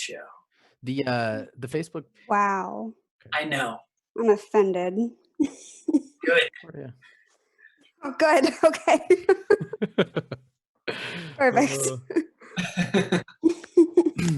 Sideshow. The Facebook. Wow. I know. I'm offended. Good. Yeah. Oh, good. Okay. Perfect.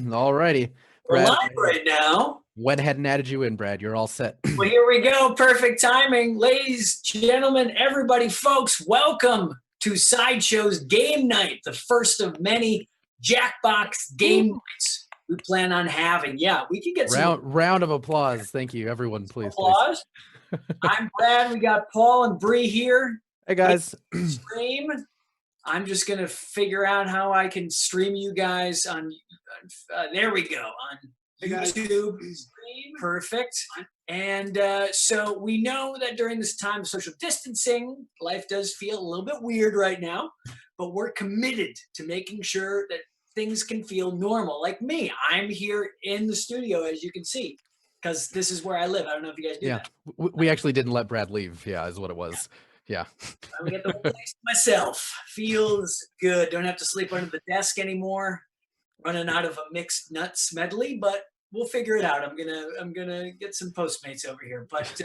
Alrighty. We're Brad, live right now. went ahead and added you in, Brad. You're all set. Well, here we go. Perfect timing. Ladies, gentlemen, everybody, folks, welcome to Sideshow's game night, the first of many Jackbox game nights we plan on having. Yeah, we can get some round of applause. Thank you, everyone. Please. applause. I'm Brad. We got Paul and Bree here. Hey, guys. Stream. I'm just going to figure out how I can stream you guys on there we go, on YouTube. Perfect. And so we know that during this time of social distancing, life does feel a little bit weird right now, but we're committed to making sure that things can feel normal. Like me, I'm here in the studio, as you can see, because this is where I live. I don't know if you guys do that. We actually didn't let Brad leave. Yeah, is what it was. Yeah. I get the whole place to myself. Feels good. Don't have to sleep under the desk anymore. Running out of a mixed nuts medley, but we'll figure it out. I'm gonna get some Postmates over here. But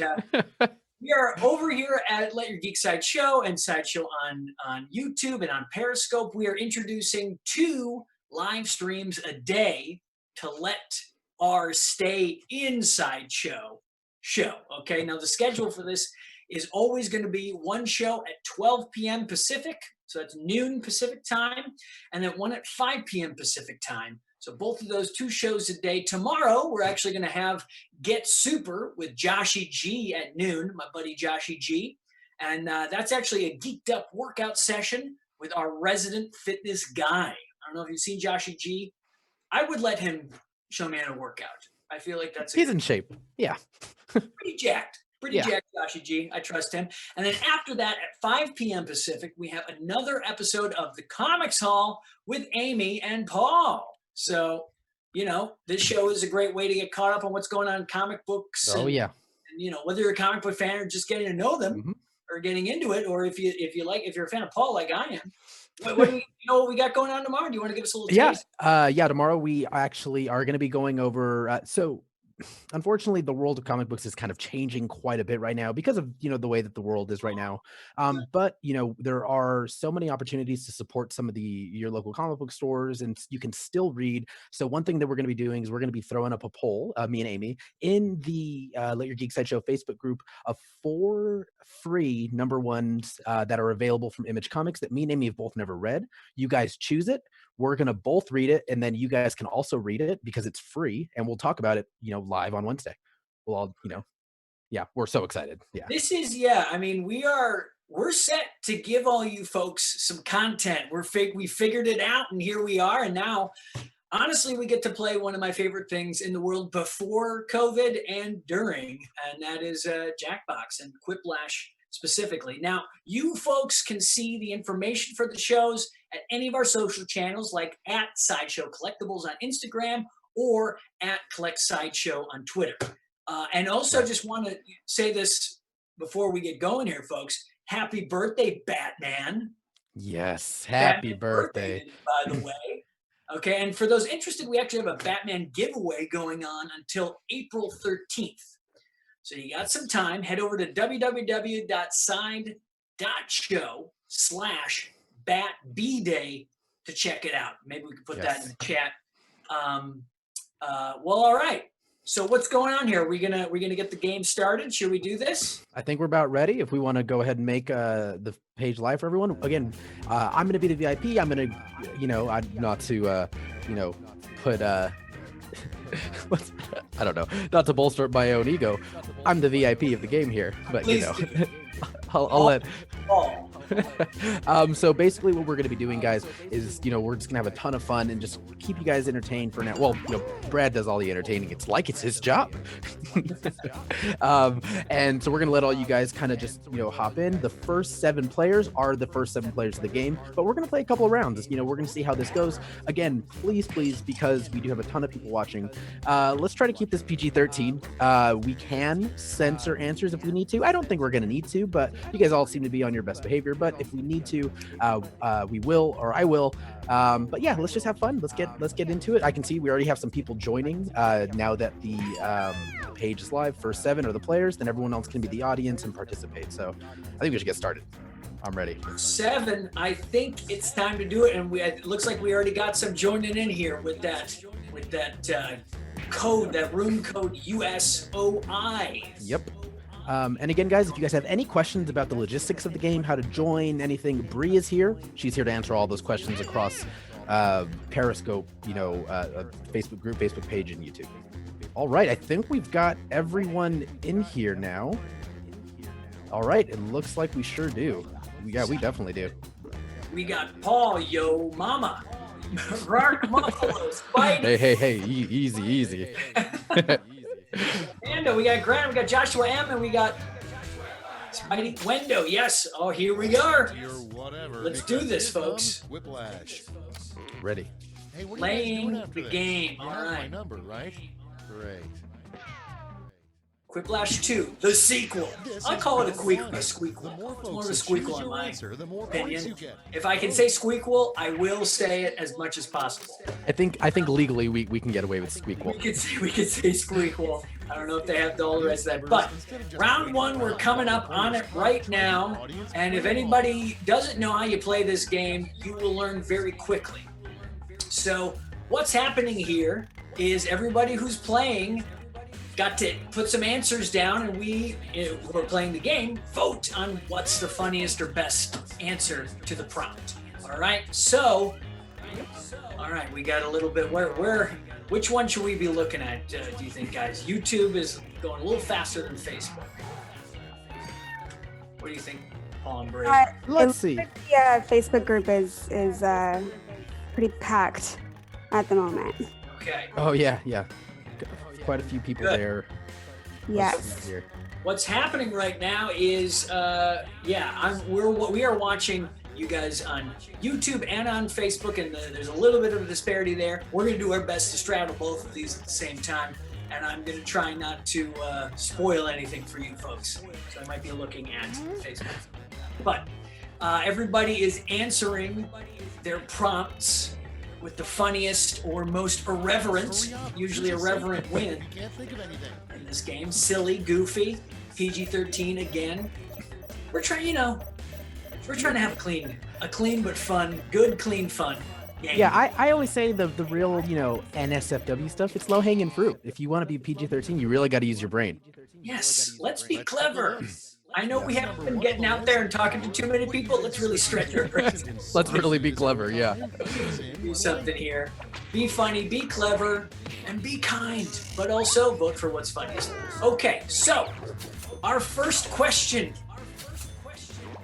we are over here at Let Your Geek Sideshow and Sideshow on YouTube and on Periscope. We are introducing 2 live streams a day to let our stay inside show. Okay, now the schedule for this is always going to be one show at 12 p.m. Pacific, so that's noon Pacific time, and then one at 5 p.m. Pacific time. So both of those 2 shows a day. Tomorrow, we're actually going to have Get Super with Joshy G at noon, my buddy Joshy G. And that's actually a geeked up workout session with our resident fitness guy. I don't know if you've seen Joshy G. I would let him show me how to work out. I feel like he's in shape. Yeah. Pretty jacked. Jacked, Joshy G. I trust him. And then after that, at 5 p.m. Pacific, we have another episode of The Comics Hall with Amy and Paul. So, this show is a great way to get caught up on what's going on in comic books. Oh, yeah. And, whether you're a comic book fan or just getting to know them or getting into it, or if you're a fan of Paul like I am. What we got going on tomorrow? Do you want to give us a little taste? Tomorrow we actually are going to be going over. Unfortunately, the world of comic books is kind of changing quite a bit right now because of, the way that the world is right now. But, there are so many opportunities to support some of your local comic book stores, and you can still read. So one thing that we're going to be doing is we're going to be throwing up a poll, me and Amy, in the Let Your Geek Sideshow Facebook group of 4 free number ones that are available from Image Comics that me and Amy have both never read. You guys choose it. We're going to both read it, and then you guys can also read it because it's free, and we'll talk about it, live on Wednesday. We'll all, we're so excited. Yeah. This is, we're set to give all you folks some content. We figured it out, and here we are. And now, honestly, we get to play one of my favorite things in the world before COVID and during, and that is Jackbox and Quiplash specifically. Now, you folks can see the information for the shows at any of our social channels, like at Sideshow Collectibles on Instagram or at Collect Sideshow on Twitter. And also just want to say this before we get going here, folks. Happy birthday, Batman. Yes, happy birthday. By the way. Okay, and for those interested, we actually have a Batman giveaway going on until April 13th. So you got some time. Head over to www.side.show/BatBday to check it out. Maybe we can put that in the chat. All right. So what's going on here? We're gonna get the game started. Should we do this? I think we're about ready. If we want to go ahead and make the page live for everyone. Again, I'm gonna be the VIP. I'm gonna, not to, put. I don't know, not to bolster my own ego. I'm the VIP of the game here, but I'll let. So basically what we're going to be doing, guys, is, we're just gonna have a ton of fun and just keep you guys entertained for now. Well, Brad does all the entertaining. It's like it's his job. And so we're going to let all you guys kind of just, hop in. The first 7 players are the first 7 players of the game, but we're going to play a couple of rounds. We're going to see how this goes. Again, please, because we do have a ton of people watching, let's try to keep this PG-13. We can censor answers if we need to. I don't think we're going to need to, but you guys all seem to be on your best behavior. but if we need to, we will, or I will. But yeah, let's just have fun. Let's get into it. I can see we already have some people joining now that the page is live. First 7 are the players, then everyone else can be the audience and participate. So I think we should get started. I'm ready. 7, I think it's time to do it, and it looks like we already got some joining in here with that code, that room code USOI. Yep. And again, guys, if you guys have any questions about the logistics of the game, how to join, anything, Bree is here. She's here to answer all those questions across Periscope, Facebook group, Facebook page, and YouTube. All right, I think we've got everyone in here now. All right, it looks like we sure do. Yeah, we definitely do. We got Paul, yo mama, Rark Muffalo, Spidey. Hey, easy. Mando, we got Grant, we got Joshua M, and we got Spidey Wendo. Yes. Oh, here we are. Let's do this, folks. Whiplash. Ready. Hey, what Playing are you guys doing the after game. this? You All have my right. number, right? Great. Quiplash 2, the sequel. This I is call it a round squeakle. one. A squeakle. The more It's more folks of a that squeakle choose in your my answer, the more points you opinion. get. If I can say squeakle, I will say it as much as possible. I think legally we can get away with We squeakle. could say squeakle. I don't know if they have all the rest of that. But round 1, we're coming up on it right now. And if anybody doesn't know how you play this game, you will learn very quickly. So what's happening here is everybody who's playing got to put some answers down, and we're playing the game, vote on what's the funniest or best answer to the prompt. All right, so, all right, we got a little bit, which one should we be looking at, do you think, guys? YouTube is going a little faster than Facebook. What do you think, Paul and Bree? Let's see. The Facebook group is pretty packed at the moment. Okay, Oh yeah. Quite a few people Good. there. Yes. Here. what's happening right now is, we are watching you guys on YouTube and on Facebook, and there's a little bit of a disparity there. We're going to do our best to straddle both of these at the same time, and I'm going to try not to spoil anything for you folks. So I might be looking at Facebook. But everybody is answering their prompts with the funniest or most irreverent, usually irreverent win Can't think of anything. in this game. Silly, goofy, PG-13 again. We're trying to have a clean but fun, good, clean, fun game. Yeah, I always say the real, NSFW stuff, it's low hanging fruit. If you want to be PG-13, you really got to use your brain. Yes, let's be clever. I know we haven't been getting out there and talking to too many people. Let's really stretch our brains. Let's really be clever, yeah. Do something here. Be funny, be clever, and be kind, but also vote for what's funniest. Okay, so our first question.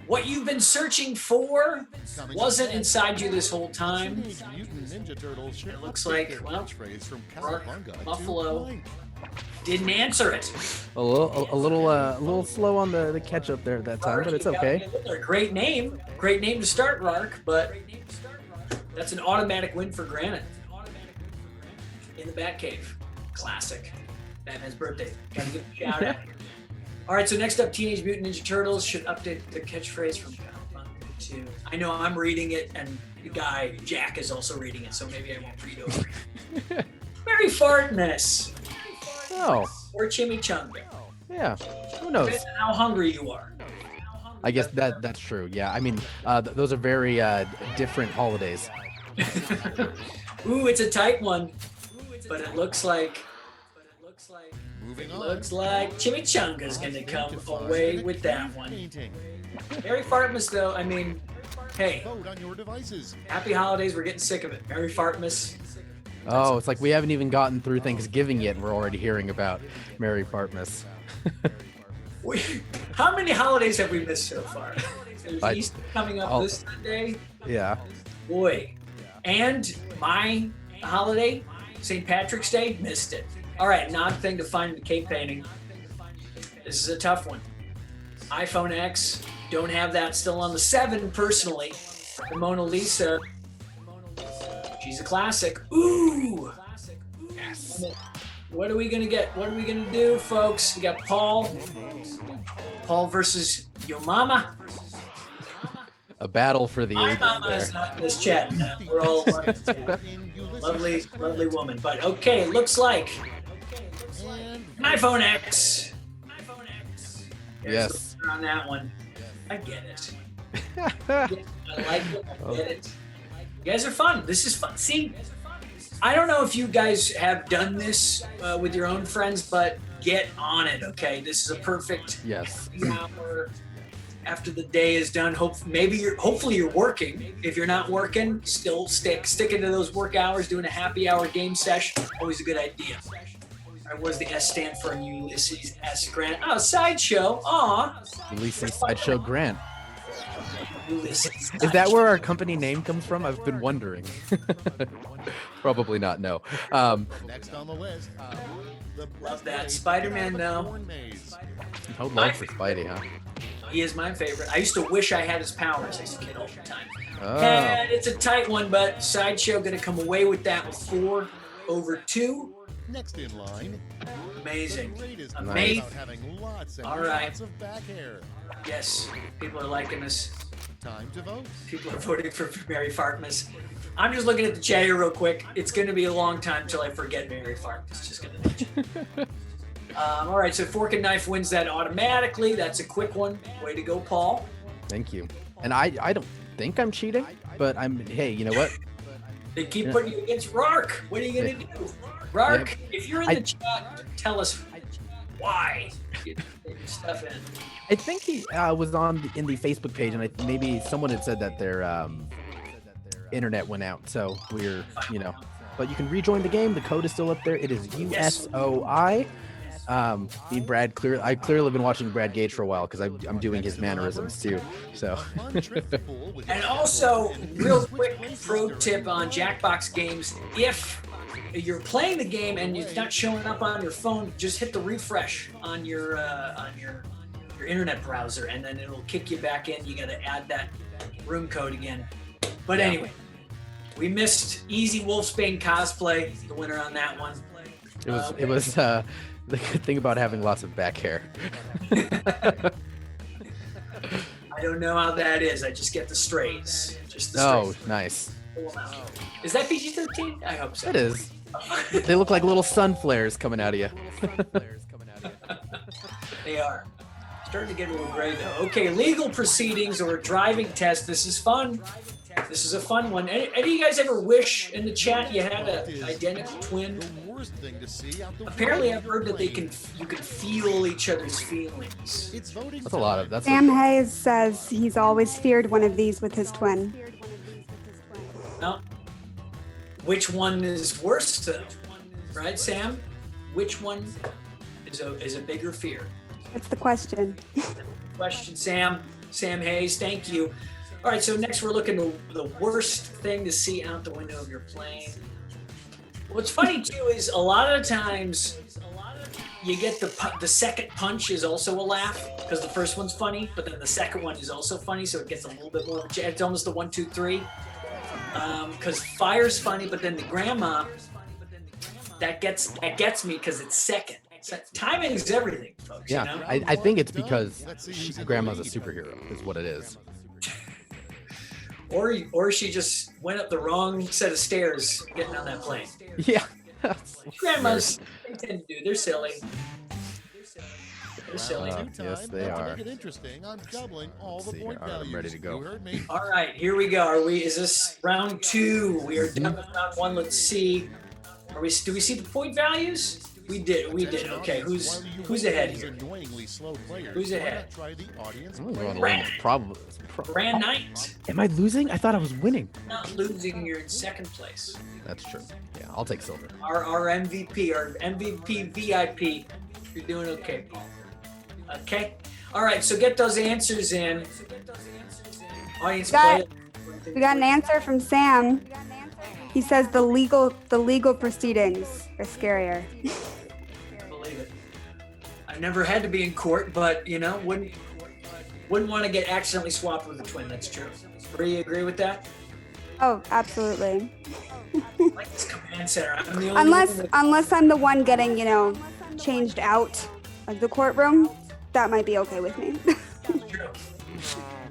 What you've been searching for wasn't inside you this whole time. Teenage Mutant Ninja Turtles should looks update like, their well, catchphrase from Rark, Cowabunga to Buffalo. blank. Didn't answer it. A little slow on the catch up there at that time, but it's okay. Great name to start, Rark, but that's an automatic win for Granite. In the Batcave. Classic. Batman's birthday. Gotta give a shout out. All right, so next up, Teenage Mutant Ninja Turtles should update the catchphrase from Cowabunga to... I know I'm reading it, and the guy, Jack, is also reading it, so maybe I won't read over it. Merry Fartness! Oh, Or Chimichanga. yeah. Who knows? Depends on how hungry you are. I guess that's true. Yeah, I mean, those are very different holidays. Ooh, it's a tight one. But it looks like Moving on. looks like Chimichanga's gonna come Identify away the with that cave one. painting. Merry Fartmas, though. I mean, hey, Vote on your devices. happy holidays. We're getting sick of it. Merry Fartmas. Oh, it's like we haven't even gotten through Thanksgiving yet, and we're already hearing about Merry Fartmas. How many holidays have we missed so far? There's I- Easter coming up I'll- this Sunday. Yeah. Boy. And my holiday, St. Patrick's Day, missed it. All right, now I'm thing to find the cave painting. This is a tough one. iPhone X, don't have that still on the 7 personally. The Mona Lisa, she's a classic. Ooh! Yes. What are we gonna get? What are we gonna do, folks? We got Paul. Paul versus Yo Mama. A battle for the My ages mama there. is not in this chat. We're all lovely, lovely woman. But okay, looks like And iPhone X. There's Yes. the picture on that one. I get it. I like it. I get it. You guys are fun. This is fun. See, I don't know if you guys have done this with your own friends, but get on it. Okay, this is a perfect Yes. hour after the day is done. Hopefully you're working. If you're not working, still sticking to those work hours, doing a happy hour game session. Always a good idea. All right, what does the S stand for in Ulysses S. Grant? Oh, Sideshow. Aw. Releasing Sideshow Grant. Ulysses. Is that where our company name comes from? I've been wondering. Probably not. No. next on the list, the Love that. birthday Spider-Man, though. corn maze. No love for Spidey, huh? He is my favorite. I used to wish I had his powers. I used to kid all the time. Oh. And it's a tight one, but Sideshow going to come away with that with 4/2. Next in line, Amazing. the greatest Amazing. about having lots and All right. lots of back hair. Yes, people are liking this. Time to vote. People are voting for Mary Fartmas. I'm just looking at the chat here real quick. It's going to be a long time until I forget Mary Fartmas. Just going to. All right, so Fork and Knife wins that automatically. That's a quick one. Way to go, Paul. Thank you. And I don't think I'm cheating, but hey, you know what? They keep putting you against Rark. What are you going to do? Rark, if you're in the chat, tell us why. Get your stuff in. I think he was in the Facebook page, and maybe someone had said that their internet went out, so we're But you can rejoin the game. The code is still up there. It is USOI. Me and Brad I clearly been watching Brad Gage for a while because I'm doing his mannerisms too. So. Fun trip to pool with And also, real quick pro tip on Jackbox games: if you're playing the game and it's not showing up on your phone, just hit the refresh on your internet browser, and then it'll kick you back in. You got to add that room code again. But anyway, we missed Easy Wolfsbane cosplay. The winner on that one. It was the good thing about having lots of back hair. I don't know how that is. I just get the strays. Just the strays. Oh, nice. Pull 'em out. Is that PG-13? I hope so. It is. They look like little sun flares coming out of you. They are. Starting to get a little gray though. Okay, legal proceedings or a driving test. This is fun. This is a fun one. Any of you guys ever wish in the chat you had an identical twin? the worst thing to see out the Apparently, window I've heard that plane. you can feel each other's feelings. It's voting That's a lot of. time. That's Sam Hayes says he's always feared one of these with his twin. Now, which one is worse though? Right, Sam? Which one is a bigger fear? That's the question. Question, Sam. Sam Hayes, thank you. All right, so next we're looking at the worst thing to see out the window of your plane. What's funny too is a lot of times you get the second punch is also a laugh because the first one's funny, but then the second one is also funny, so it gets a little bit more. It's almost the 1, 2, 3. Because fire's funny, but then the grandma that gets me because it's second. So timing is everything, folks. yeah. You know? I think it's because grandma's a superhero, is what it is. Or she just went up the wrong set of stairs getting on that plane. Yeah. Grandmas, they tend to do. They're silly. They're silly. Two yes, time, they and to are. make it interesting, I'm doubling all Let's the see point here. All right, I'm values. ready to go. You heard me. All right, here we go. Is this round 2? We are done with round 1. Let's see. Do we see the point values? We did. Okay, who's ahead here? Annoyingly slow players. Who's Why ahead? not try the audience I'm play? going along with probably. Grand Knight. Am I losing? I thought I was winning. Not losing, you're in second place. That's true. Yeah, I'll take silver. Our MVP, our MVP VIP. You're doing okay, Paul. Okay? All right, so get those answers in. Audience Got- play. We got an answer from Sam. He says the legal proceedings are scarier. Believe it. I've never had to be in court, but wouldn't want to get accidentally swapped with a twin. That's true. Do you agree with that? Oh, absolutely. I like this command center. I'm the only one that- Unless I'm the one getting, changed out of the courtroom, that might be okay with me. That's true.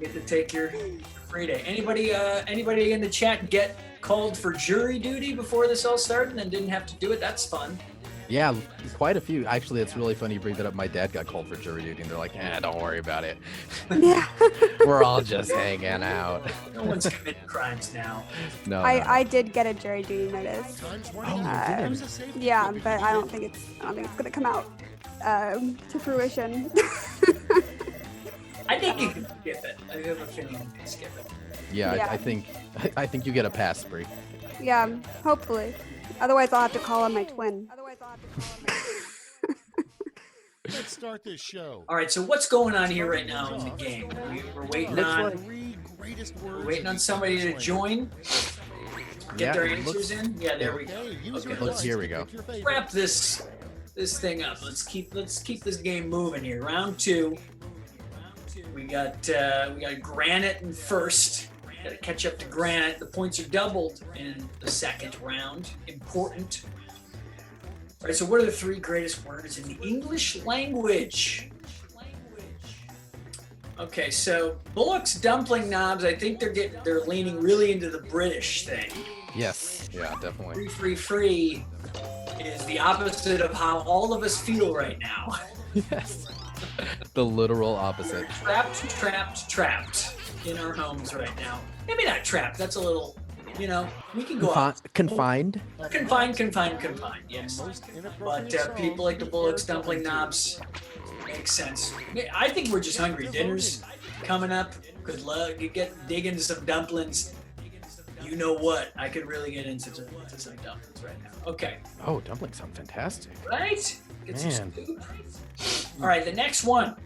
You get to take your Free day. Anybody in the chat get called for jury duty before this all started and didn't have to do it? That's fun. Yeah, quite a few. Actually, it's really funny you bring that up. My dad got called for jury duty, and they're like, don't worry about it. Yeah. We're all just hanging out. No one's committing crimes now. No, I did get a jury duty notice. Times Oh, 20. you did? Use a safe Yeah, word but before I don't think it's gonna come out to fruition. I think you can skip it. I have a feeling you can skip it. Yeah, Yeah. I think you get a pass, Spree. Yeah, hopefully. Otherwise, I'll have to call on my twin. Let's start this show. All right, so what's going on here right now in the game? We're waiting on Three greatest words waiting on in somebody to English join. Get Yeah, their it answers in. Yeah, there we go. Okay, use Okay, your let's- device here to we go. pick your favorite. Wrap this thing up. Let's keep this game moving here. Round 2. We got Granite in first. Got to catch up to Granite. The points are doubled in the second round. Important. All right. So, what are the 3 greatest words in the English language? Okay. So, Bullock's dumpling knobs. I think they're leaning really into the British thing. Yes. Yeah, definitely. Free is the opposite of how all of us feel right now. Yes. The literal opposite. Trapped in our homes right now. Maybe not trapped. That's a little, we can go out. Confined. Confined, yes. Most inappropriate But people song like the to Bullocks refer dumpling to. knobs. Makes sense. I think we're just hungry. Dinner's coming up. Good luck. You dig into some dumplings. You know what? I could really get into some dumplings right now. Okay. Oh, dumplings sound fantastic. Right? Get some Man. scoop. All right, the next one.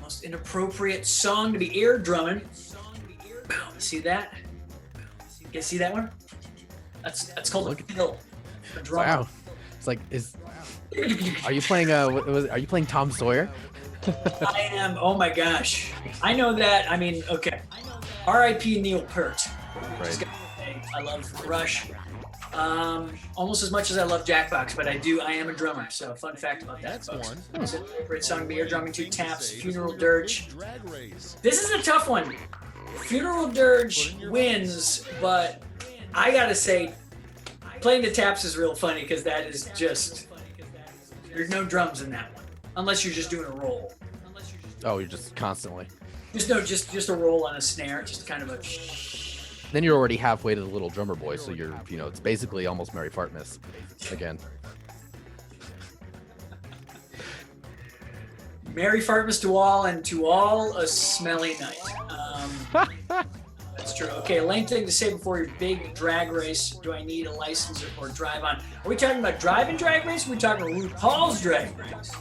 Most inappropriate song to be ear drumming. See that? You guys see that one? That's called a fiddle. A drum. Wow. It's like Are you playing are you playing Tom Sawyer? I am. Oh my gosh. I know that. I mean, okay. R.I.P. Neil Peart. Right. I love Rush. Almost as much as I love Jackbox, but I am a drummer. So fun fact about that, That's folks. one. It's a great song to be ear drumming to. Taps, Say Funeral the Dirge. Drag race. This is a tough one. Funeral Dirge wins, but I gotta say, playing the taps is real funny because that is just, there's no drums in that one, unless you're just doing a roll. Oh, you're just constantly. Just a roll on a snare, just kind of a. Then you're already halfway to the Little Drummer Boy, so you're, it's basically almost Mary Fartmas again. Merry Fartmas to all, and to all a smelly night. That's true. Okay, lame thing to say before your big drag race. Do I need a license or drive on? Are we talking about driving drag race? Or are we talking RuPaul's drag race?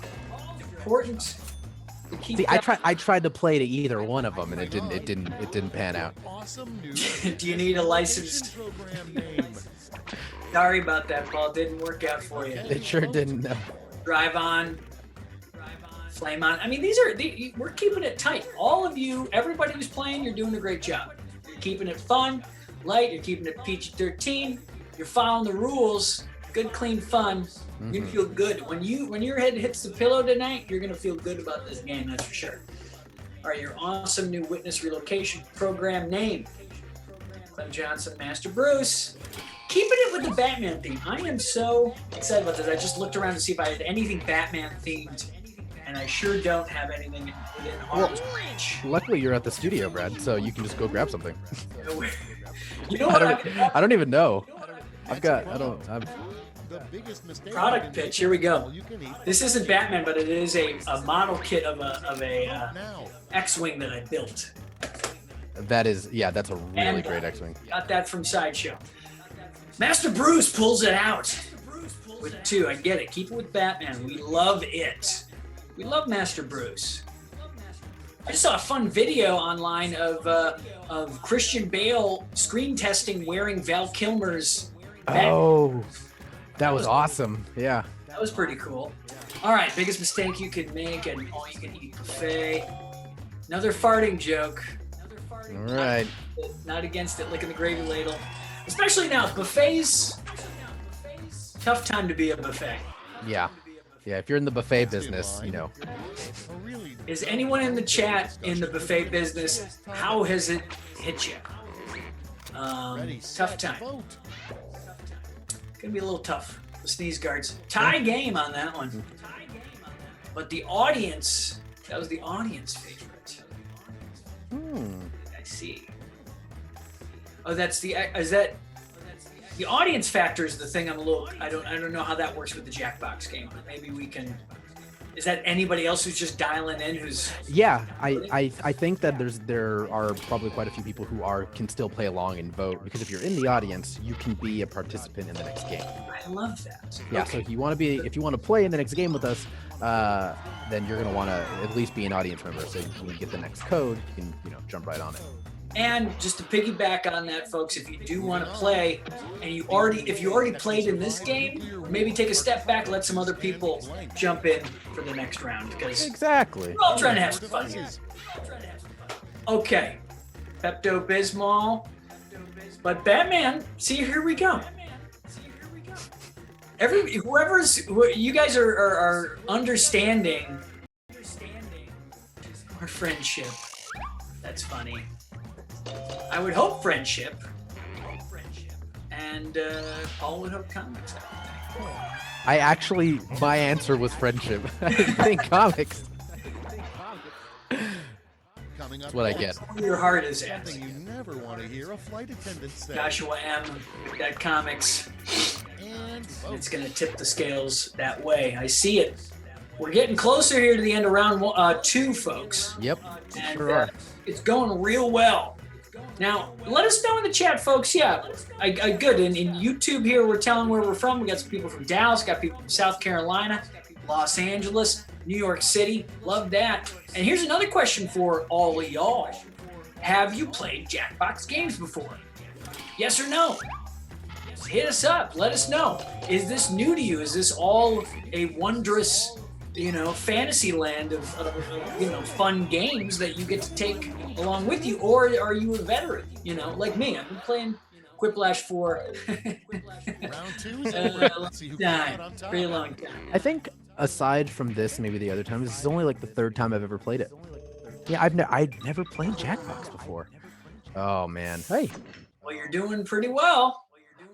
Important. to keep See, that- I tried to play to either one of them, and it didn't pan out. Awesome new Do you need a license? program name. Sorry about that, Paul. Didn't work out for you. It sure didn't. Drive on. Flame on. I mean, we're keeping it tight. All of you, everybody who's playing, you're doing a great job. You're keeping it fun, light. You're keeping it PG-13. You're following the rules. Good, clean fun. You're gonna feel good when your head hits the pillow tonight. You're gonna feel good about this game. That's for sure. All right, your awesome new Witness Relocation Program name: Clem Johnson, Master Bruce. Keeping it with the Batman theme. I am so excited about this. I just looked around to see if I had anything Batman themed, and I sure don't have anything within arm's reach. Luckily, you're at the studio, Brad, so you can just go grab something. You know what? I don't even know. I'm The biggest mistake Product pitch. Here we go. all you can eat This isn't Batman, but it is a model kit of a now. X-wing that I built. that's a really And, great X-wing. Got that from Sideshow. Master Bruce pulls it out with 2. I get it. Keep it with Batman. We love it. We love Master Bruce. I just saw a fun video online of Christian Bale screen testing wearing Val Kilmer's Batman. Oh, that was awesome. Yeah. That was pretty cool. All right, biggest mistake you could make an all-you-can-eat buffet. Another farting joke. All right. Not against it, licking the gravy ladle. Especially now, buffets. Tough time to be a buffet. Yeah. Yeah. If you're in the buffet Next in business, line, you know. A really Is anyone in the chat in the buffet business? How has it hit you? Ready, Tough set, time. vote. Gonna be a little tough. The sneeze guards. Tie game on that one. But the audience, that was the audience favorite. I see. Oh, is that the audience factor is the thing I'm a little, I don't know how that works with the Jackbox game, but maybe we can, is that anybody else who's just dialing in who's? Yeah, I think that there are probably quite a few people who can still play along and vote, because if you're in the audience, you can be a participant in the next game. I love that. Yeah, Okay. so if you want to play in the next game with us, then you're gonna want to at least be an audience member. So when you get the next code, you can jump right on it. And just to piggyback on that, folks, if you do want to play, and if you already played in this game, maybe take a step back, let some other people jump in for the next round, because Exactly. we're all trying to have some fun here. Okay, Pepto-Bismol, but Batman. See, here we go. You guys are understanding our friendship. That's funny. I would hope friendship. And Paul would hope comics. My answer was friendship. I think comics. Coming up That's what I next, get. Where your heart is at. something you never want to hear a flight attendant say. Joshua M. Got comics. And vote. It's going to tip the scales that way. I see it. We're getting closer here to the end of round 2, folks. Yep. And Sure are. it's going real well. Now, let us know in the chat, folks. Yeah, good. In YouTube here, we're telling where we're from. We got some people from Dallas, got people from South Carolina, Los Angeles, New York City. Love that. And here's another question for all of y'all. Have you played Jackbox games before? Yes or no? Hit us up. Let us know. Is this new to you? Is this all a wondrous, fantasy land of fun games that you get to take along with you? Or are you a veteran, like me? I've been playing Quiplash for Round 2 is over. Let's see who comes out on top. pretty long time. I think aside from this, maybe the other times, this is only like the 3rd time I've ever played it. Yeah, I've never played Jackbox before. Oh man. Hey, Well, you're doing pretty well.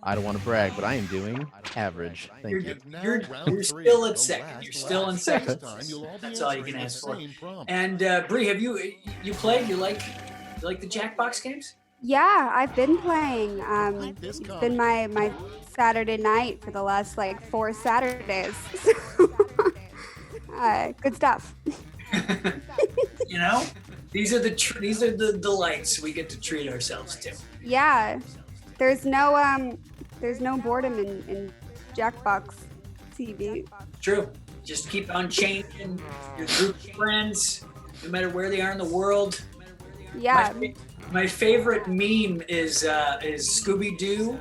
I don't want to brag, but I am doing average. Thank you. Now, You're round 3, still at the second. last You're still in last second. time you'll all be That's all you can answering the ask for. same prompt. And Bree, have you played? You like the Jackbox games? Yeah, I've been playing. This It's been my Saturday night for the last 4 Saturdays. Good stuff. These are the delights we get to treat ourselves to. Yeah, there's no boredom in Jackbox TV. True. Just keep on changing your group of friends, no matter where they are in the world. Yeah, My favorite meme is Scooby Doo.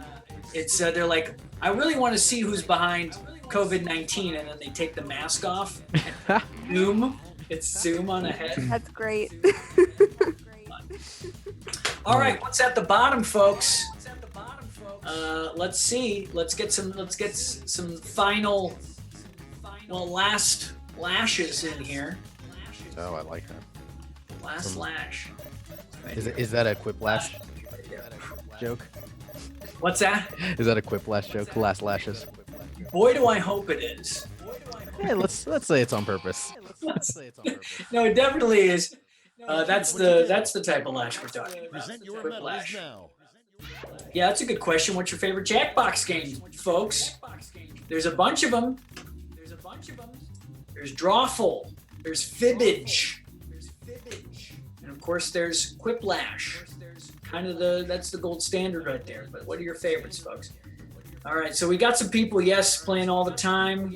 It's they're like, I really want to see who's behind COVID-19, and then they take the mask off. And Zoom. It's Zoom on a head. that's great. All right, what's at the bottom, folks? Let's see. Let's get some final, last lashes in here. Oh, I like that. Last lash. Is that a Quiplash joke? What's that? Is that a Quiplash joke? Last lashes. Boy, do I hope it is. Yeah, let's say it's on purpose. No, it definitely is. That's the type of lash we're talking about. Present your Quick medals lash. now. Yeah, that's a good question. What's your favorite Jackbox game, folks? There's a bunch of them. There's Drawful. There's Fibbage. And of course, there's Quiplash. That's the gold standard right there. But what are your favorites, folks? All right, so we got some people, playing all the time.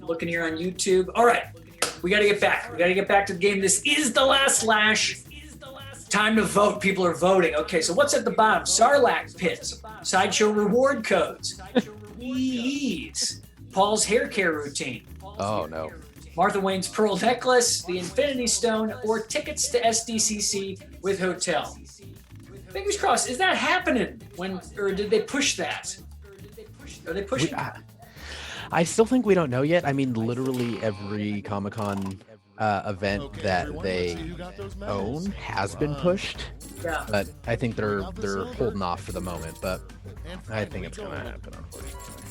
Looking here on YouTube. All right, we got to get back. We got to get back to the game. This is the last lash. Time to vote. People are voting. Okay, so what's at the bottom? Sarlacc pits, Sideshow reward codes, EEs, Paul's hair care routine, Oh no. Martha Wayne's pearl necklace, the Infinity Stone, or tickets to SDCC with hotel. Fingers crossed. Is that happening? Or did they push that? Are they pushing? I still think we don't know yet. I mean, literally every Comic-Con event Okay, that everyone, they let's see who got those medals. own has been pushed, Yeah. but I think they're Got the silver. holding off for the moment. But And I think it's finally, gonna gold. happen, unfortunately.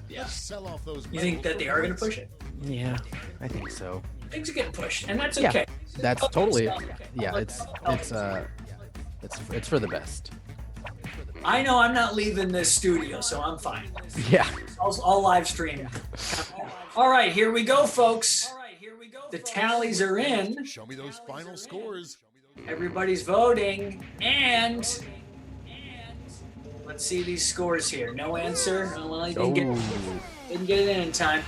Yeah. Let's sell off those You think medals that they for are going to points. push it? Yeah, I think so. Things are getting pushed, and that's Yeah, okay. That's Okay, totally. so- Yeah, it's for the best. I know I'm not leaving this studio, so I'm fine. Yeah. I'll live stream. All right, here we go, folks. The tallies are in. Show me those final scores. Everybody's voting, and let's see these scores here. No answer. Oh, well, he didn't get it in time.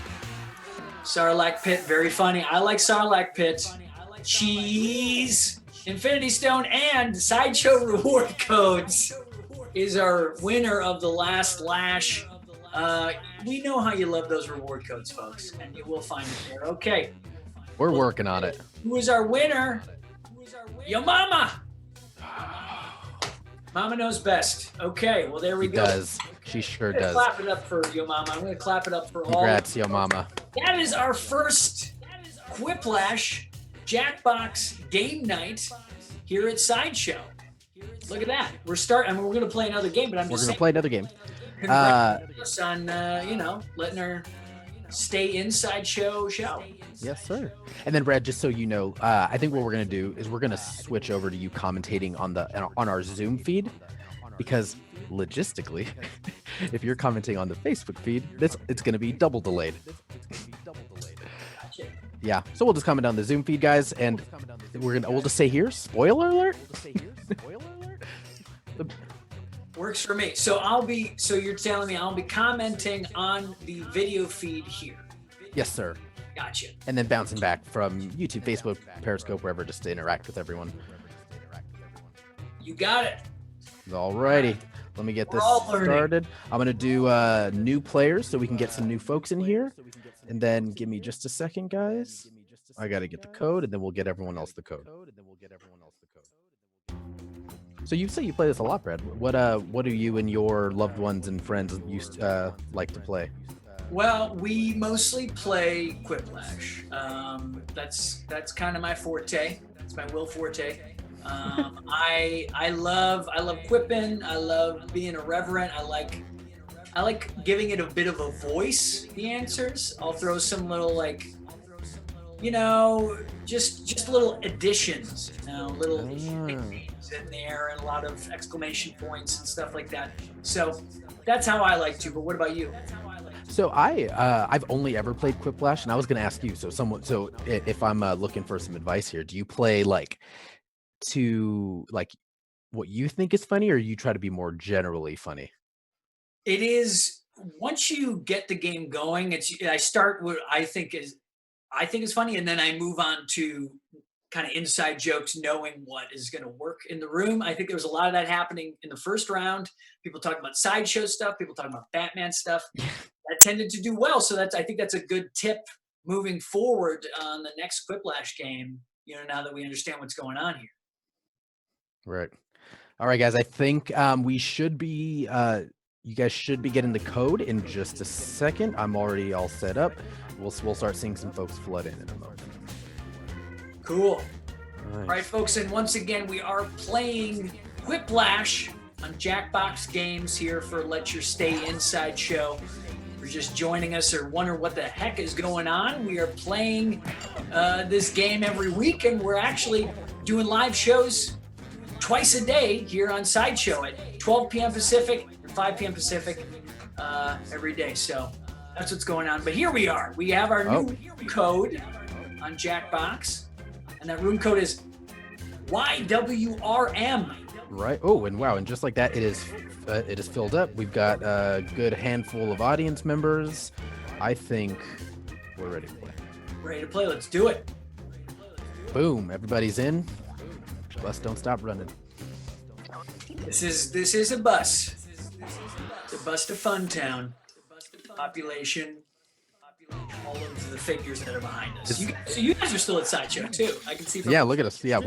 Sarlacc Pit, very funny. I like Sarlacc Pit. Cheese, Infinity Stone, and Sideshow reward codes is our winner of the last lash. We know how you love those reward codes, folks, and you will find it there. Okay, We're working on it. who is our winner? Yo mama. Mama knows best. Okay, well there we She go. does. She sure I'm gonna does. clap it up for Yo Mama. I'm gonna clap it up for all. Congrats, yo mama. That is our first Quiplash Jackbox game night here at Sideshow. Look at that. We're going to play another game, but I'm We're just gonna saying, play another game. congrats on, letting her stay inside show. Yes, sir. And then, Brad, just so you know, I think what we're gonna do is we're gonna switch over to you commentating on our Zoom feed, because logistically, if you're commenting on the Facebook feed, it's gonna be double delayed. Yeah, so we'll just comment on the Zoom feed, guys, and we'll just say here, spoiler alert. Works for me. So you're telling me I'll be commenting on the video feed here. Yes, sir. Gotcha. And then bouncing back from YouTube, Facebook, Periscope, wherever, just to interact with everyone. You got it. Alrighty, let me get We're this all learning. started. I'm gonna do new players so we can get some new folks in here, and then give me just a second, guys. I gotta get the code, and then we'll get everyone else the code. So you say you play this a lot, Brad. What do you and your loved ones and friends used like to play? Well, we mostly play Quiplash. That's kind of my forte. It's my will forte. I love quipping. I love being irreverent. I like giving it a bit of a voice. The answers. I'll throw some little just little additions. Little nicknames in there and a lot of exclamation points and stuff like that. So that's how I like to. But what about you? So I've only ever played Quiplash, and I was gonna ask you. So if I'm looking for some advice here, do you play to what you think is funny, or you try to be more generally funny? It is, once you get the game going, I start what I think is funny, and then I move on to kind of inside jokes, knowing what is going to work in the room. I think there was a lot of that happening in the first round. People talking about Sideshow stuff, people talking about Batman stuff. That tended to do well. So I think that's a good tip moving forward on the next Quiplash game, now that we understand what's going on here. Right. All right, guys. I think we should be. You guys should be getting the code in just a second. I'm already all set up. We'll start seeing some folks flood in a moment. Cool. Nice. All right, folks, and once again, we are playing Quiplash on Jackbox Games here for Let Your Stay Inside show. If you're just joining us or wondering what the heck is going on, we are playing this game every week, and we're actually doing live shows twice a day here on Sideshow at 12 p.m. Pacific and 5 p.m. Pacific every day. So that's what's going on. But here we are. We have our new code on Jackbox, and that room code is YWRM. Right. Oh, and wow, and just like that, it is filled up. We've got a good handful of audience members. I think we're ready to play. Ready to play? Let's do it. Boom! Everybody's in. Bus don't stop running. This is a bus. It's a bus to Funtown. Population. All of the figures that are behind us. So you guys are still at Sideshow too. I can see. Yeah, look at us. Yeah,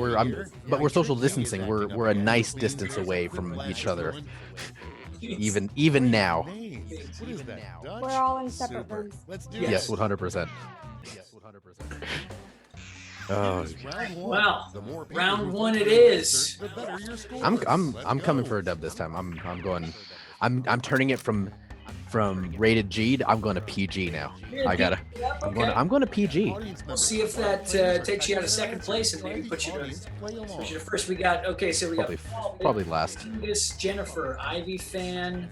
but we're social distancing. We're a nice distance away from each other. Even now. What is that? Dutch? We're all in separate Super. rooms. Let's do Yes, it. 100%. Oh, Well, round one it is. I'm coming for a dub this time. I'm turning it from rated G to I'm going to PG now. I'm going to PG. We'll see if that takes you out of second place and maybe put you to first. We got Probably last. This Jennifer, Ivy fan.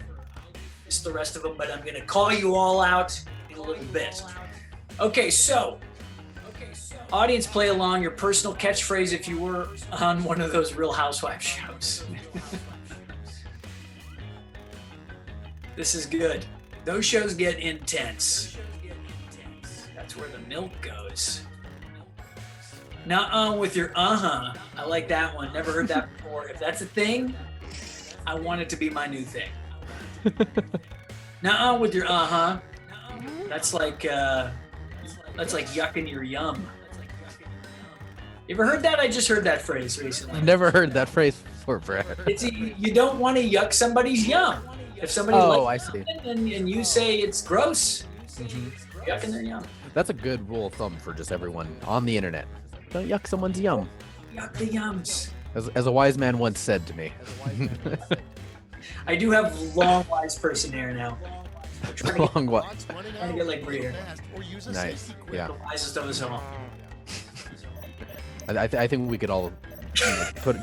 It's the rest of them, but I'm going to call you all out in a little bit. Okay, so audience play along, your personal catchphrase if you were on one of those Real Housewives shows. This is good. Those shows get intense. That's where the milk goes. Nuh-uh with your uh-huh. I like that one. Never heard that before. If that's a thing, I want it to be my new thing. Nuh-uh with your uh-huh. That's like yucking your yum. You ever heard that? I just heard that phrase recently. I've never heard that phrase before, Brad. You don't want to yuck somebody's yum. If somebody likes something and you say it's gross, yucking their yum. That's a good rule of thumb for just everyone on the internet. Don't yuck someone's yum. Yuck the yums. As a wise man once said to me. I do have long wise person hair now. Long what? Trying to get like Breeder. Nice. Yeah. The wisest of us all. I think we could all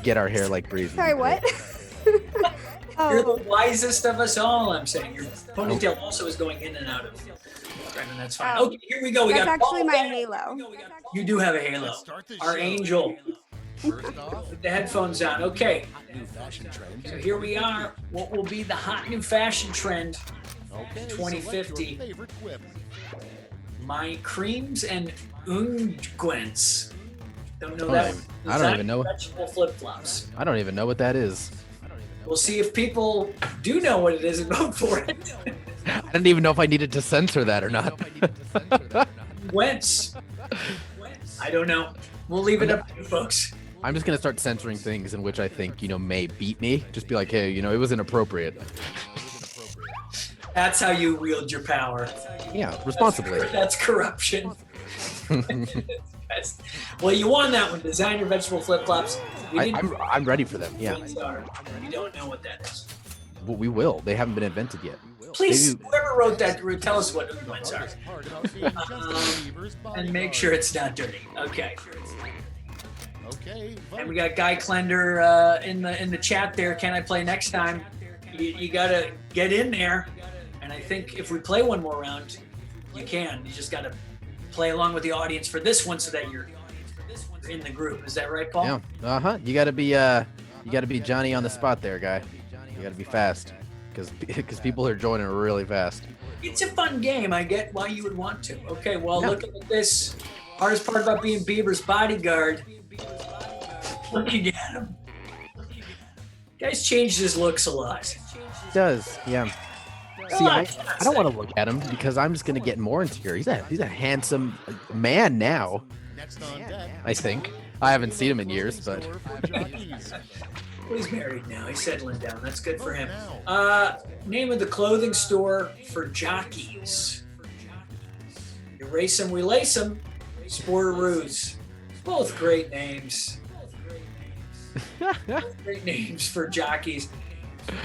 get our hair like Breezy. Sorry, what? You're the wisest of us all, I'm saying. Your ponytail also is going in and out of. And that's fine. Okay, here we go. That's actually my halo. You do have a halo. Our angel. With the headphones on. Okay. So here we are. What will be the hot new fashion trend 2050? My creams and unguents. Don't know that one. I don't even know. Vegetable flip-flops. I don't even know what that is. We'll see if people do know what it is and vote for it. I didn't even know if I needed to censor that or not. Whence? I don't know. We'll leave it up to you folks. I'm just going to start censoring things in which I think, may beat me. Just be like, hey, it was inappropriate. That's how you wield your power. Yeah, responsibly. That's corruption. Well, you won that one. Designer vegetable flip-flops. I'm ready for them, yeah. You don't know what that is. Well, we will. They haven't been invented yet. Please, whoever wrote that, tell us what unguents are. And make sure it's not dirty. Okay. And we got Guy Klender in the chat there. Can I play next time? You gotta get in there. And I think if we play one more round, you can. You just gotta play along with the audience for this one so that you're in the group. Is that right, Paul? Yeah. You gotta be Johnny on the spot there, guy. You gotta be fast, because people are joining really fast. It's a fun game. I get why you would want to. Okay, well, looking at this, hardest part about being Bieber's bodyguard. Looking at him. Guy's changed his looks a lot. He does, yeah. See, I don't want to look at him because I'm just gonna get more insecure. He's a handsome man now. I think. I haven't seen him in years, but. Well, he's married now. He's settling down. That's good for him. Name of the clothing store for jockeys. You race them, we lace them. Sportaroos. Both great names. Great names for jockeys.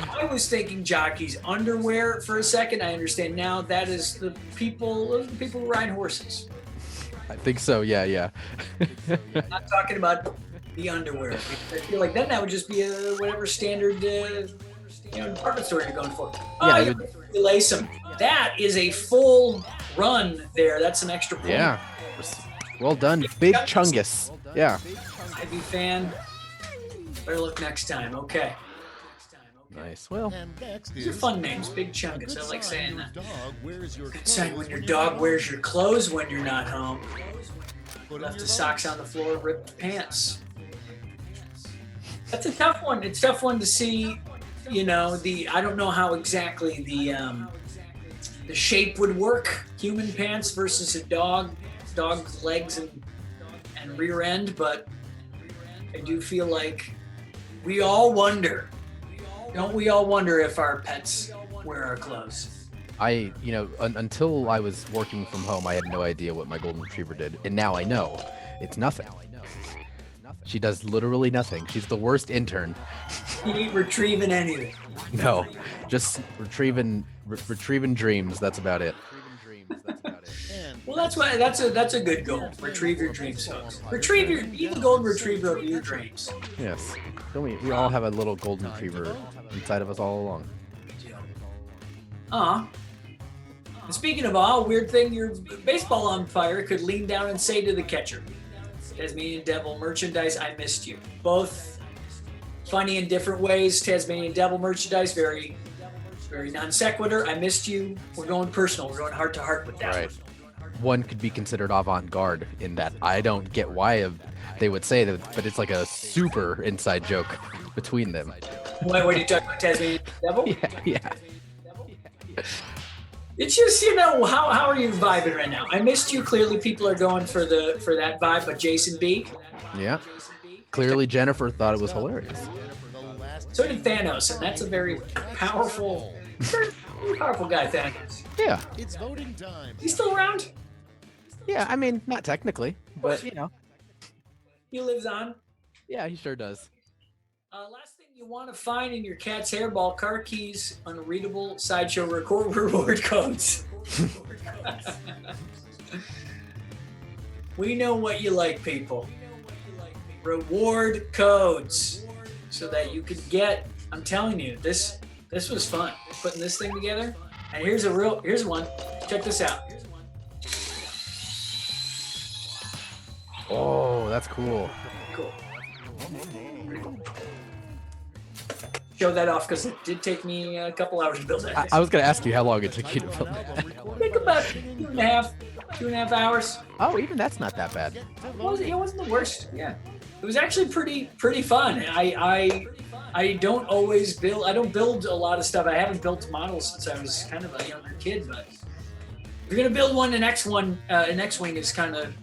I was thinking jockeys underwear for a second. I understand now that is the people who ride horses. I think so. Yeah. I'm not talking about the underwear. I feel like then that would just be whatever standard department store you're going for. Yeah, you lace them. That is a full run there. That's an extra point. Yeah. Well done, Big Chungus. Yeah. Ivy fan. Better look next time. Okay. Nice. Well, these are fun names. Big Chungus. I like saying that. Good sign when your dog wears your clothes when you're not home. Left his socks on the floor, ripped pants. That's a tough one. It's a tough one to see. I don't know how exactly the shape would work. Human pants versus a dog's legs and rear end, but I do feel like we all wonder. Don't we all wonder if our pets wear our clothes? Until I was working from home, I had no idea what my golden retriever did, and now I know. It's nothing. She does literally nothing. She's the worst intern. You ain't retrieving anything. No, just retrieving dreams. That's about it. Well, that's a good goal. Retrieve your dreams, folks. Be the golden retriever of your dreams. Yes. Don't we all have a little golden retriever inside of us all along. And speaking of all, weird thing, your baseball umpire could lean down and say to the catcher, Tasmanian Devil merchandise, I missed you. Both funny in different ways. Tasmanian Devil merchandise, very, very non sequitur. I missed you. We're going personal. We're going heart to heart with that. Right. One could be considered avant-garde in that I don't get why they would say that, but it's like a super inside joke between them. What are you talking about, Tasmanian Devil? Yeah. It's just, how are you vibing right now? I missed you. Clearly, people are going for that vibe, but Jason B. Yeah. Clearly, Jennifer thought it was hilarious. So did Thanos, and that's a very powerful guy, Thanos. Yeah. It's voting time. He's still around? Yeah, I mean, not technically, but He lives on. Yeah, he sure does. Last thing you want to find in your cat's hairball: car keys, unreadable Sideshow reward codes. We know what you like, people. Reward codes, so that you could get. I'm telling you, this was fun putting this thing together. And here's one. Check this out. Oh, that's cool. Cool. Show that off because it did take me a couple hours to build that. I was going to ask you how long it took you to build that. I think about 2.5 hours. Oh, even that's not that bad. It wasn't the worst. Yeah, it was actually pretty fun. I don't always build. I don't build a lot of stuff. I haven't built models since I was kind of a younger kid. But if you're gonna build one, an X1, an X-wing is kind of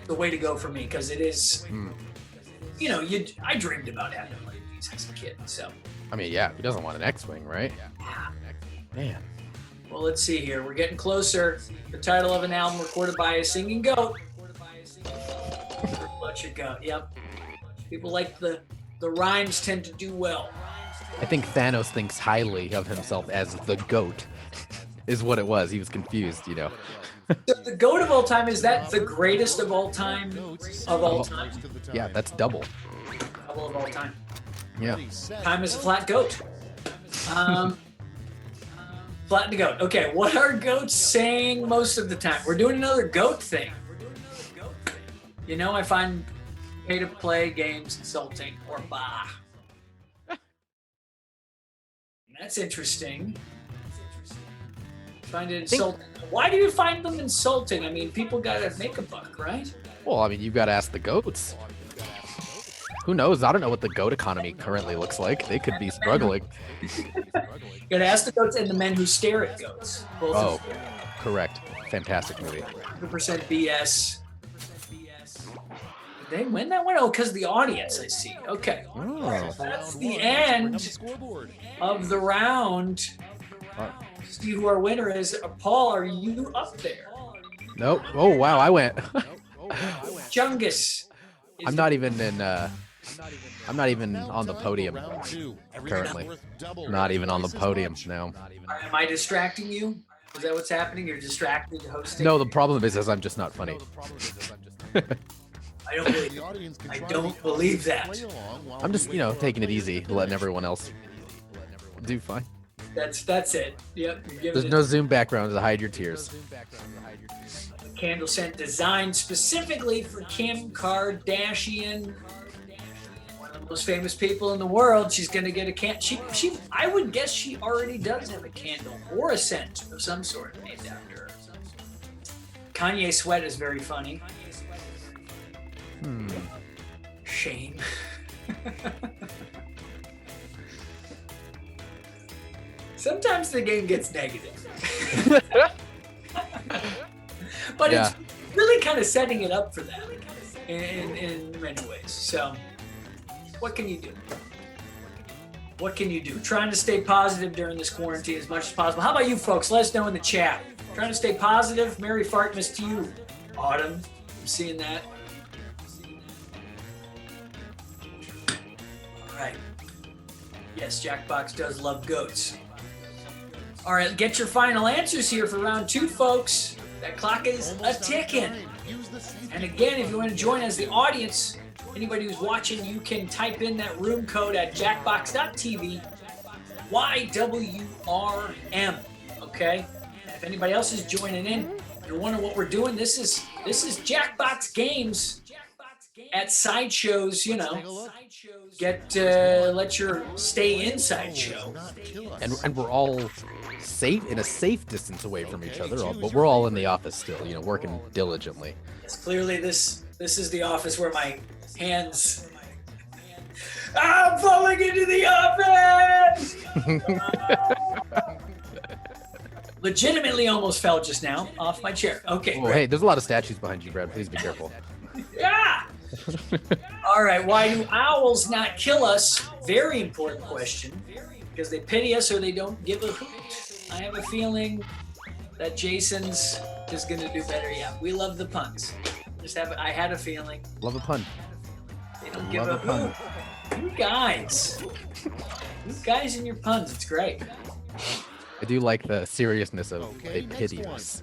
the way to go for me because it is. I dreamed about having one of these as a kid. So. I mean, yeah, who doesn't want an X-wing, right? Yeah. Man. Well, let's see here. We're getting closer. The title of an album recorded by a singing goat. Let your goat. Yep. People like the rhymes tend to do well. I think Thanos thinks highly of himself as the GOAT, is what it was. He was confused, So the GOAT of all time, is that the greatest of all time of all time? Yeah, that's double. Double of all time. Yeah. Time is a flat goat. Flatten the goat. Okay, what are goats saying most of the time? We're doing another goat thing. I find pay-to-play games insulting or bah. That's interesting. Find it insulting. Why do you find them insulting? I mean, people gotta make a buck, right? Well, I mean, you've got to ask the goats. Who knows? I don't know what the goat economy currently looks like. They could be struggling. You gotta ask the goats and the men who stare at goats. Both Oh, correct. Fantastic movie. 100% BS. Did they win that one? Oh, because the audience, I see. Okay. Oh. That's the end of the round. See who our winner is. Paul, are you up there? Nope. Oh, wow. I went. Chungus. I'm not even on the podium currently. Not even on the podium now. Am I distracting you? Is that what's happening? You're distracted hosting? No, the problem is I'm just not funny. I don't believe that. I'm just, taking it easy, letting everyone else do fine. That's it. Yep. There's no Zoom background to hide your tears. Candle scent designed specifically for Kim Kardashian, one of the most famous people in the world. She's gonna get a she I would guess she already does have a candle or a scent of some sort named after her. Kanye sweat is very funny. Shame. Sometimes the game gets negative. But it's really kind of setting it up for that in many ways. So, what can you do? what can you do? Trying to stay positive during this quarantine as much as possible. How about you folks? Let us know in the chat. Trying to stay positive. Merry Fartmas to you, Autumn. I'm seeing that. All right. Yes, Jackbox does love goats. All right, get your final answers here for round 2, folks. That clock is a-ticking. And again, if you want to join as the audience, anybody who's watching, you can type in that room code at jackbox.tv, YWRM, okay? And if anybody else is joining in, you're wondering what we're doing, this is Jackbox Games at Sideshows, you know. Let your stay inside show. And we're all safe in a safe distance away from each other, but we're all in the office still, you know, working diligently. It's clearly this is the office where my hands. I'm falling into the office. Legitimately almost fell just now off my chair. Okay. Oh, hey, there's a lot of statues behind you, Brad. Please be careful. Yeah. All right. Why do owls not kill us? Very important question. Because they pity us or they don't give a hoot. I have a feeling that Jason's is going to do better. Yeah, we love the puns. I had a feeling. Love a pun. They don't give a hoot. You guys. You guys and your puns. It's great. I do like the seriousness of they pity us.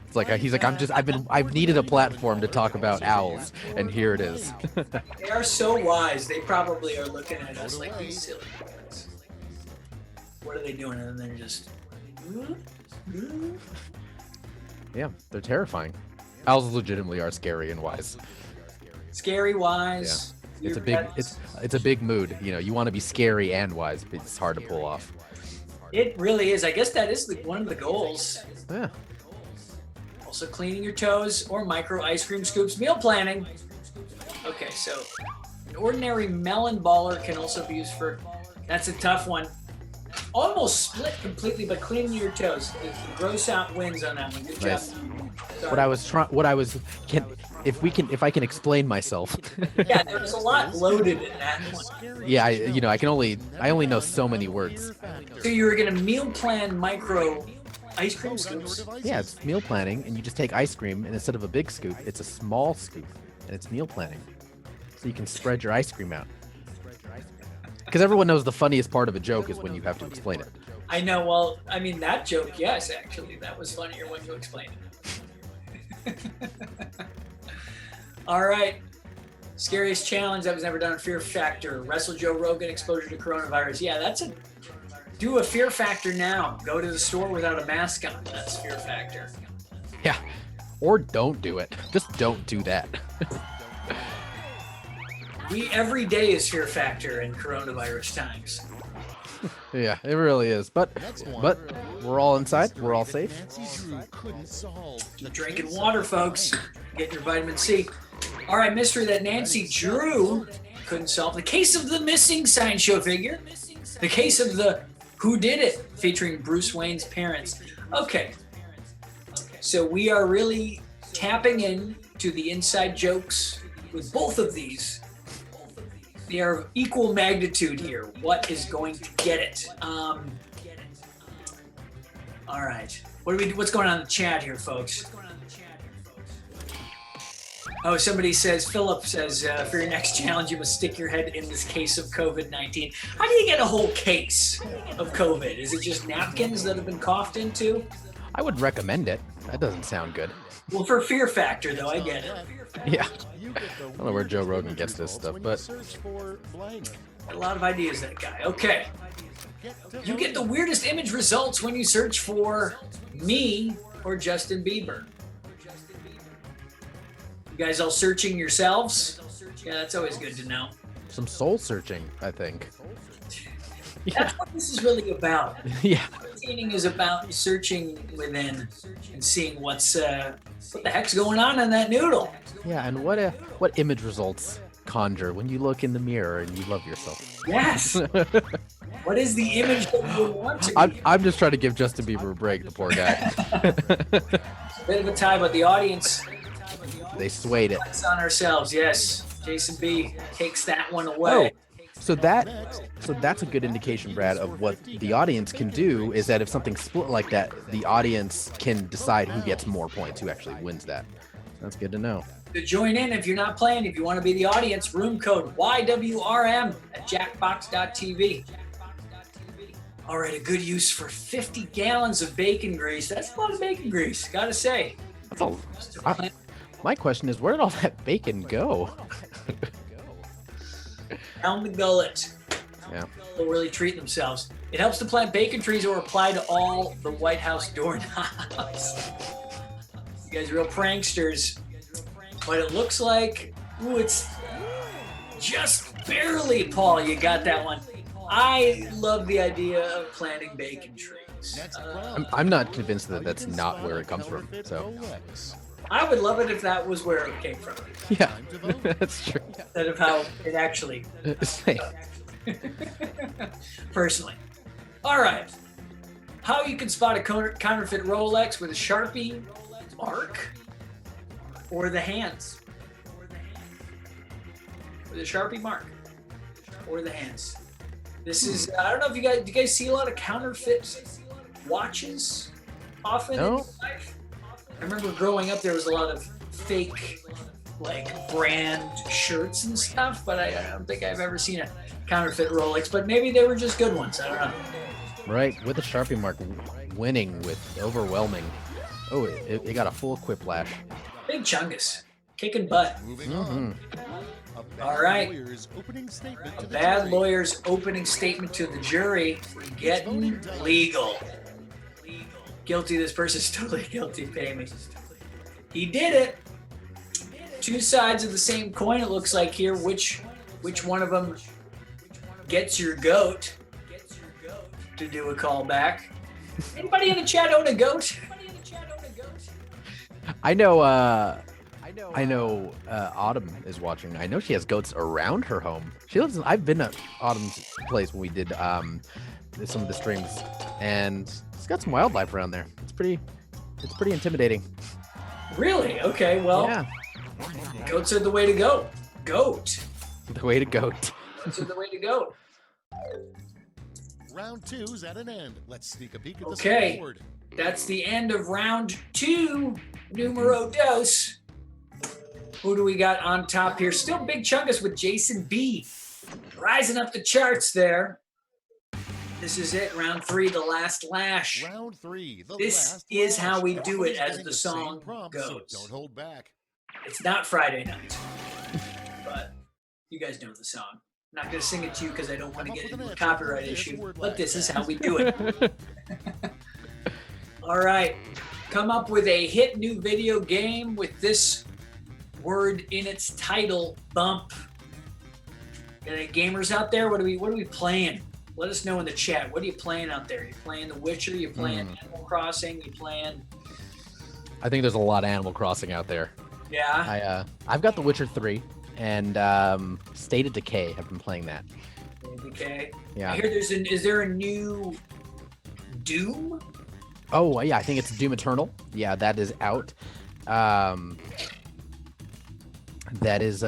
It's like he's like I've needed a platform to talk about owls, and here it is. They are so wise. They probably are looking at us like these silly guys. What are they doing? And they're just. Yeah, they're terrifying. Owls legitimately are scary and wise. Scary, wise. Yeah. It's a big mood. You know, you want to be scary and wise, but it's hard to pull off. It really is. I guess that is one of the goals. Yeah. Also cleaning your toes or micro ice cream scoops. Meal planning. Okay, so an ordinary melon baller can also be used for. That's a tough one. Almost split completely, but cleaning your toes. The gross out wins on that one. Good job. Nice. If I can explain myself. Yeah, there was a lot loaded in that one. Yeah, I only know so many words. So you were gonna meal plan micro ice cream scoops? Yeah, it's meal planning, and you just take ice cream, and instead of a big scoop, it's a small scoop, and it's meal planning. So you can spread your ice cream out. Because everyone knows the funniest part of a joke is when you have to explain it. I know. Well, I mean, that joke, yes, actually. That was funnier when you explained it. All right. Scariest challenge that was ever done. Fear factor. Wrestle Joe Rogan, exposure to coronavirus. Yeah, do a fear factor now. Go to the store without a mask on. That's fear factor. Yeah. Or don't do it. Just don't do that. Every day is fear factor in coronavirus times. Yeah, it really is. But we're all inside. We're all safe. Keep drinking water, folks. Get your vitamin C. All right, mystery that Nancy Drew couldn't solve. The case of the missing Sideshow figure. The case of the Who Did It featuring Bruce Wayne's parents. Okay. So we are really tapping in to the inside jokes with both of these. They are of equal magnitude here. What is going to get it? All right. What's going on in the chat here, folks? Oh, somebody says, Philip says, for your next challenge, you must stick your head in this case of COVID-19. How do you get a whole case of COVID? Is it just napkins that have been coughed into? I would recommend it. That doesn't sound good. Well, for fear factor, though, I get it. Yeah. I don't know where Joe Rogan gets this stuff, but a lot of ideas, that guy. Okay. You get the weirdest image results when you search for me or Justin Bieber. You guys all searching yourselves? Yeah, that's always good to know. Some soul searching, I think. That's what this is really about. Yeah. Quarantining is about searching within and seeing what the heck's going on in that noodle. Yeah, and what image results conjure when you look in the mirror and you love yourself? Yes. What is the image that you want to be? I'm just trying to give Justin Bieber a break, the poor guy. A bit of a tie, but the audience. They swayed it. It's on ourselves, yes. Jason B takes that one away. Oh, So that's a good indication, Brad, of what the audience can do. Is that if something's split like that, the audience can decide who gets more points, who actually wins that. That's good to know. To join in, if you're not playing, if you want to be the audience, room code YWRM at jackbox.tv. All right, a good use for 50 gallons of bacon grease. That's a lot of bacon grease, gotta say. My question is, where did all that bacon go? Down the gullet. Yeah. They'll really treat themselves. It helps to plant bacon trees or apply to all the White House doorknobs. You guys are real pranksters. But it looks like, ooh, it's just barely, Paul. You got that one. I love the idea of planting bacon trees. I'm not convinced that that's not where it comes from. So I would love it if that was where it came from. yeah, that's true. Instead of how it actually. Personally. All right. How you can spot a counterfeit Rolex with a Sharpie mark or the hands. With a Sharpie mark or the hands. This is, I don't know if do you guys see a lot of counterfeit watches often in your life? I remember growing up, there was a lot of fake, like, brand shirts and stuff, but I don't think I've ever seen a counterfeit Rolex, but maybe they were just good ones. I don't know. Right, with a Sharpie mark, winning with overwhelming. Oh, it got a full quiplash. Big chungus, kicking butt. Moving on. All right. A bad lawyer. lawyer's opening statement to the jury for getting legal. Guilty, this person's totally guilty, pay me. He did it. Two sides of the same coin, it looks like here. Which one of them gets your goat? To do a callback. Anybody in the chat own a goat? I know Autumn is watching. I know she has goats around her home. She lives I've been at Autumn's place when we did some of the streams, and it's got some wildlife around there. It's pretty intimidating. Really? Okay, well, Yeah. Goats are the way to go. Goat. The way to goat. Goats are the way to go. Round 2's at an end. Let's sneak a peek at the Okay. scoreboard. That's the end of round 2. Numero dos. Who do we got on top here? Still Big Chungus with Jason B. Rising up the charts there. This is it, round 3, the last lash. Round 3. This last is lash. how we do it Everybody's as getting the same song prompt, goes. So don't hold back. It's not Friday night, but you guys know the song. I'm not going to sing it to you because I don't want to get into a copyright issue, but this is how we do it. All right. Come up with a hit new video game with this word in its title, bump. Got any gamers out there? What are we playing? Let us know in the chat. What are you playing out there? You playing The Witcher? You playing Animal Crossing? You playing? I think there's a lot of Animal Crossing out there. Yeah. I've got The Witcher 3 and State of Decay. I've been playing that. Okay. Yeah. I hear is there a new Doom? Oh yeah, I think it's Doom Eternal. Yeah, that is out. That is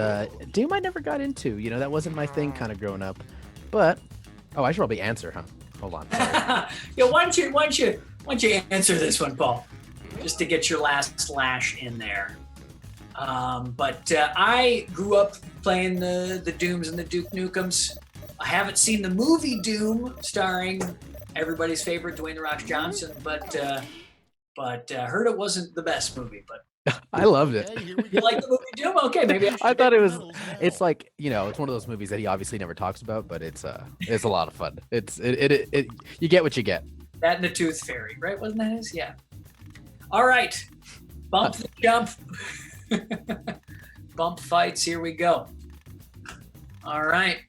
Doom I never got into. You know, that wasn't my thing kind of growing up. But I should probably answer, huh? Hold on. Yeah, why don't you answer this one, Paul? Just to get your last slash in there. But I grew up playing the Dooms and the Duke Nukems. I haven't seen the movie Doom starring everybody's favorite Dwayne "The Rock" Johnson, but heard it wasn't the best movie. But I loved it. Hey, here we you go. like the movie Doom? Okay, maybe I thought it was. It's like, you know, it's one of those movies that he obviously never talks about, but it's a lot of fun. It you get what you get. That and the Tooth Fairy, right? Wasn't that his? Yeah. All right, bump the jump. Bump fights. Here we go. All right.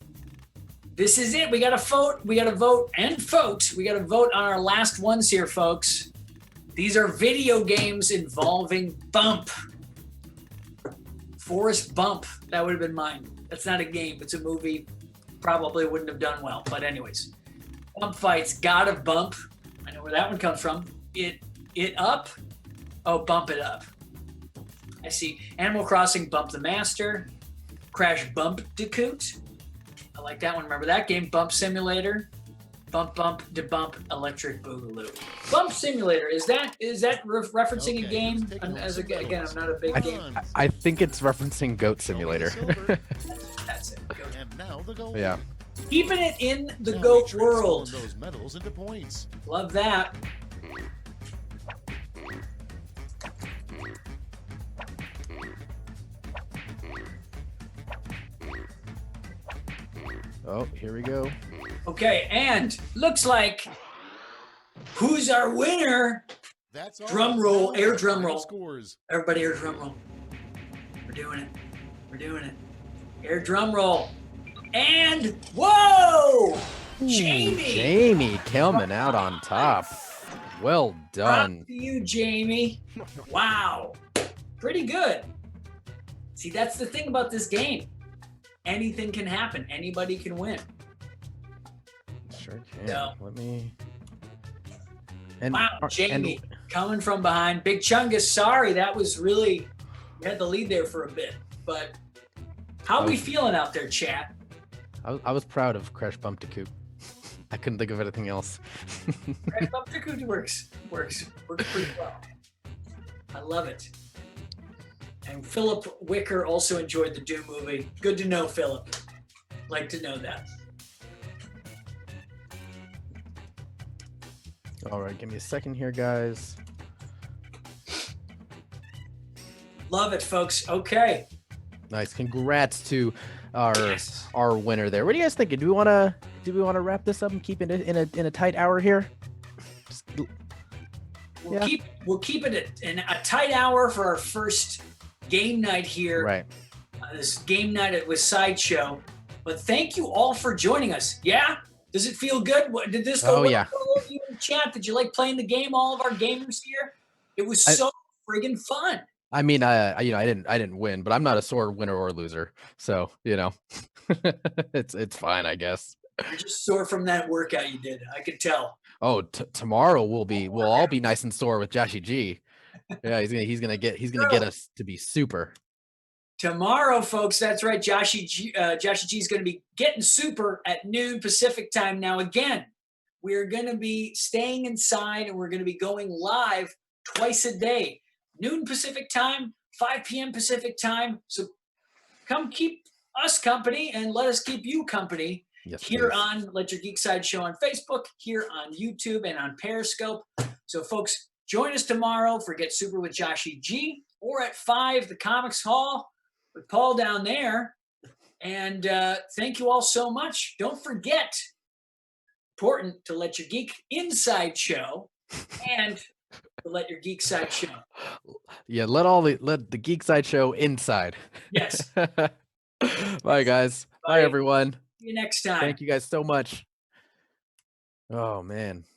This is it. We got to vote. We got to vote and vote. We got to vote on our last ones here, folks. These are video games involving bump. Forrest Bump. That would have been mine. That's not a game. It's a movie. Probably wouldn't have done well. But anyways, bump fights. God of Bump. I know where that one comes from. It Up. Oh, Bump It Up. I see. Animal Crossing, Bump the Master. Crash Bandicoot. like that one. Remember that game? Bump Simulator. Bump, bump, de bump, electric boogaloo. Bump Simulator, is that referencing a game? Again, I'm not a big game. I think it's referencing Goat Simulator. That's it. And now the gold. Yeah. Keeping it in the Now we GOAT transform world. those medals into points. Love that. Oh, here we go. Okay, and looks like who's our winner? That's all. Drum roll, air drum Final roll. Scores. Everybody air drum roll. We're doing it. We're doing it. Air drum roll. And whoa! Jamie! Jamie coming out on top. Well done. Props to you, Jamie. Wow. Pretty good. See, that's the thing about this game. Anything can happen. Anybody can win. Sure can. So- Let me. And, Wow, Jamie coming from behind. Big Chungus, sorry, that was really, you had the lead there for a bit. But how we feeling out there, chat? I was proud of Crash Bump to Coop. I couldn't think of anything else. Crash Bump to Cootie works pretty well. I love it. And Philip Wicker also enjoyed the Doom movie. Good to know, Philip. Like to know that. All right, give me a second here, guys. Love it, folks. Okay. Nice. Congrats to our Yes. our winner there. What do you guys think? Do we want to wrap this up and keep it in a tight hour here? Just, We'll Yeah. keep it in a tight hour for our first game night here. right. This game night with Sideshow. But thank you all for joining us. Yeah? Does it feel good? Did this go Oh, well yeah. for all of you in the chat? Did you like playing the game, all of our gamers here? It was so friggin' fun. I mean, I didn't win, but I'm not a sore winner or loser. So, it's fine, I guess. You're just sore from that workout you did. I could tell. Oh, tomorrow we'll all be nice and sore with Joshy G. Yeah, he's gonna get us to be super. Tomorrow, folks, that's right. Joshy G is going to be getting super at noon Pacific time. Now, again, we're going to be staying inside and we're going to be going live twice a day. Noon Pacific time, 5 p.m. Pacific time. So come keep us company and let us keep you company Yes, here please. on Let Your Geek Side Show on Facebook, here on YouTube, and on Periscope. So, folks, join us tomorrow for Get Super with Joshy G, or at 5, the Comics Hall with Paul down there. And thank you all so much. Don't forget, important to Let Your Geek Inside Show and to Let Your Geek Side Show. Yeah, let the Geek Side Show inside. Yes. Bye, guys. Bye, Bye. everyone. See you next time. Thank you guys so much. Oh man.